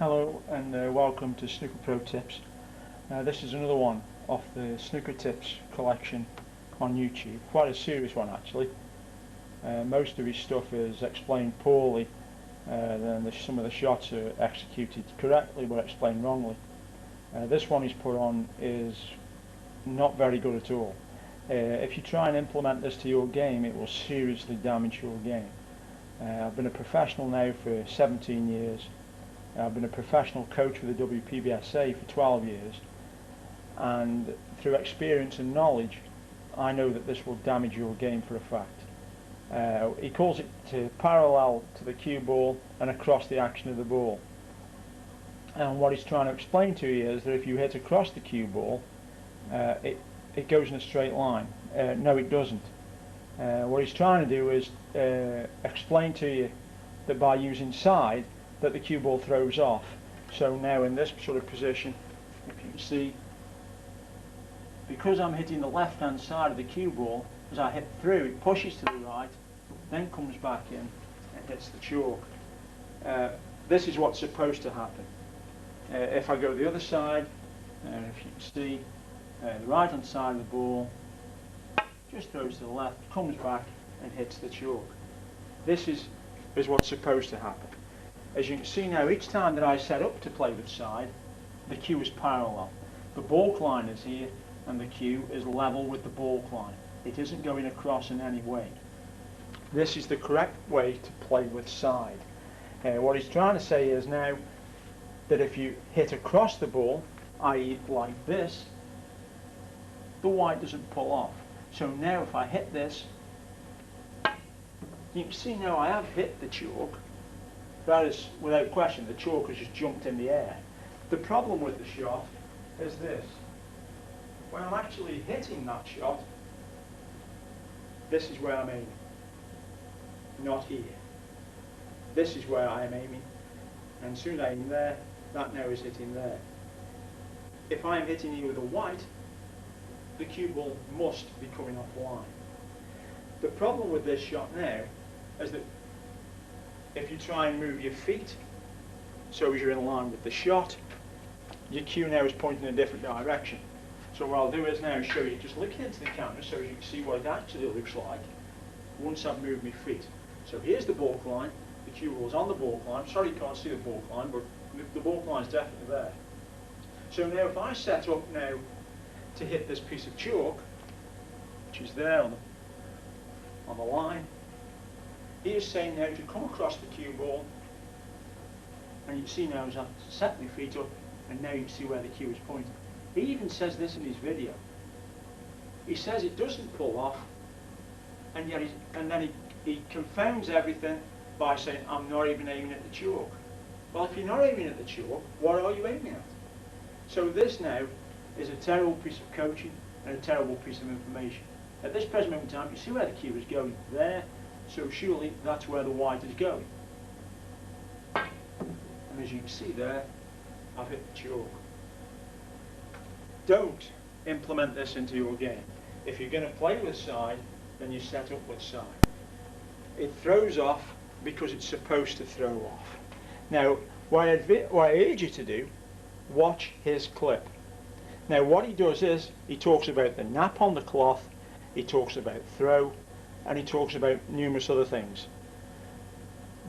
Hello and welcome to Snooker Pro Tips. This is another one off the Snooker Tips collection on YouTube. Quite a serious one actually. Most of his stuff is explained poorly, then some of the shots are executed correctly but explained wrongly. This one he's put on is not very good at all. If you try and implement this to your game, it will seriously damage your game. I've been a professional now for 17 years. I've been a professional coach with the WPBSA for 12 years, and through experience and knowledge I know that this will damage your game for a fact. He calls it to parallel to the cue ball and across the action of the ball, and what he's trying to explain to you is that if you hit across the cue ball, it goes in a straight line. No, it doesn't. What he's trying to do is explain to you that by using side that the cue ball throws off. So now in this sort of position, if you can see, because I'm hitting the left hand side of the cue ball, as I hit through, it pushes to the right, then comes back in and hits the chalk. This is what's supposed to happen. If I go the other side, if you can see, the right hand side of the ball just throws to the left, comes back and hits the chalk. This is what's supposed to happen. As you can see now, each time that I set up to play with side, the cue is parallel. The baulk line is here and the cue is level with the baulk line. It isn't going across in any way. This is the correct way to play with side. What he's trying to say is now that if you hit across the ball, i.e. like this, the white doesn't pull off. So now if I hit this, you can see now I have hit the chalk. That is, without question, the chalk has just jumped in the air. The problem with the shot is this. When I'm actually hitting that shot, this is where I'm aiming, not here. This is where I am aiming, and as soon as I aim there, that now is hitting there. If I am hitting here with a white, the cue ball must be coming offline. The problem with this shot now is that if you try and move your feet so as you're in line with the shot, your cue now is pointing in a different direction. So what I'll do is now show you, just looking into the camera so you can see what it actually looks like once I've moved my feet. So here's the baulk line, the cue ball is on the baulk line. Sorry you can't see the baulk line, but the baulk line is definitely there. So now if I set up now to hit this piece of chalk, which is there on the line, he is saying now to come across the cue ball, and you can see now as I set my feet up, and now you can see where the cue is pointing. He even says this in his video. He says it doesn't pull off, and yet then he confounds everything by saying, I'm not even aiming at the chalk. Well, if you're not aiming at the chalk, what are you aiming at? So this now is a terrible piece of coaching and a terrible piece of information. At this present moment in time, you see where the cue is going there, so surely that's where the white is going. And as you can see there, I've hit the chalk. Don't implement this into your game. If you're going to play with side, then you set up with side. It throws off because it's supposed to throw off. Now, what I urge you to do, watch his clip. Now what he does is, he talks about the nap on the cloth, he talks about throw, and he talks about numerous other things.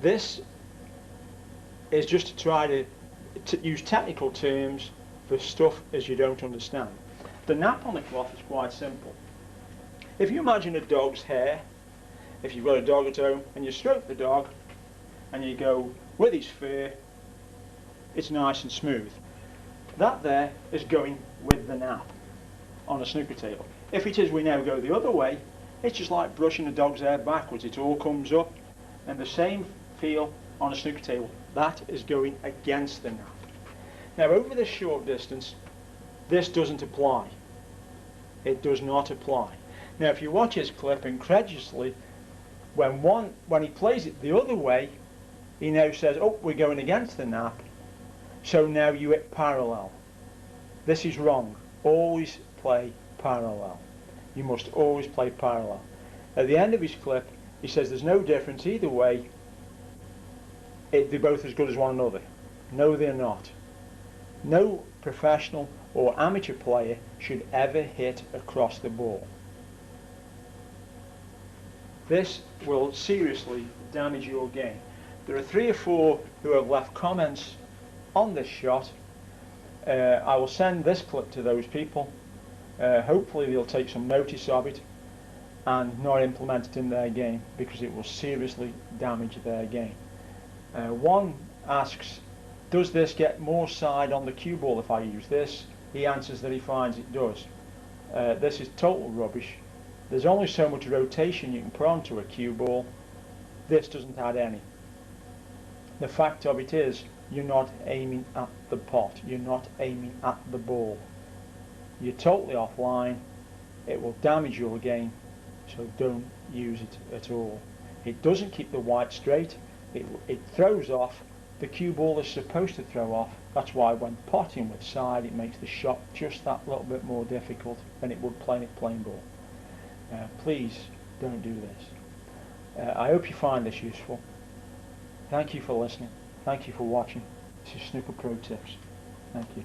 This is just to try to use technical terms for stuff as you don't understand. The nap on the cloth is quite simple. If you imagine a dog's hair, if you've got a dog at home and you stroke the dog and you go with his fur, it's nice and smooth. That there is going with the nap on a snooker table. If it is we now go the other way, it's just like brushing a dog's hair backwards. It all comes up, and the same feel on a snooker table. That is going against the nap. Now over this short distance, this doesn't apply. It does not apply. Now if you watch his clip incredulously, when he plays it the other way, he now says, oh, we're going against the nap, so now you hit parallel. This is wrong. Always play parallel. You must always play parallel. At the end of his clip, he says there's no difference either way. They're both as good as one another. No, they're not. No professional or amateur player should ever hit across the ball. This will seriously damage your game. There are 3 or 4 who have left comments on this shot. I will send this clip to those people. Hopefully they'll take some notice of it and not implement it in their game, because it will seriously damage their game. One asks, does this get more side on the cue ball if I use this? He answers that he finds it does. This is total rubbish. There's only so much rotation you can put onto a cue ball. This doesn't add any. The fact of it is, you're not aiming at the pot, you're not aiming at the ball. You're totally offline. It will damage your game, so don't use it at all. It doesn't keep the white straight. It throws off. The cue ball is supposed to throw off. That's why when potting with side, it makes the shot just that little bit more difficult than it would playing it plain ball. Please don't do this. I hope you find this useful. Thank you for listening. Thank you for watching. This is Snooker Pro Tips. Thank you.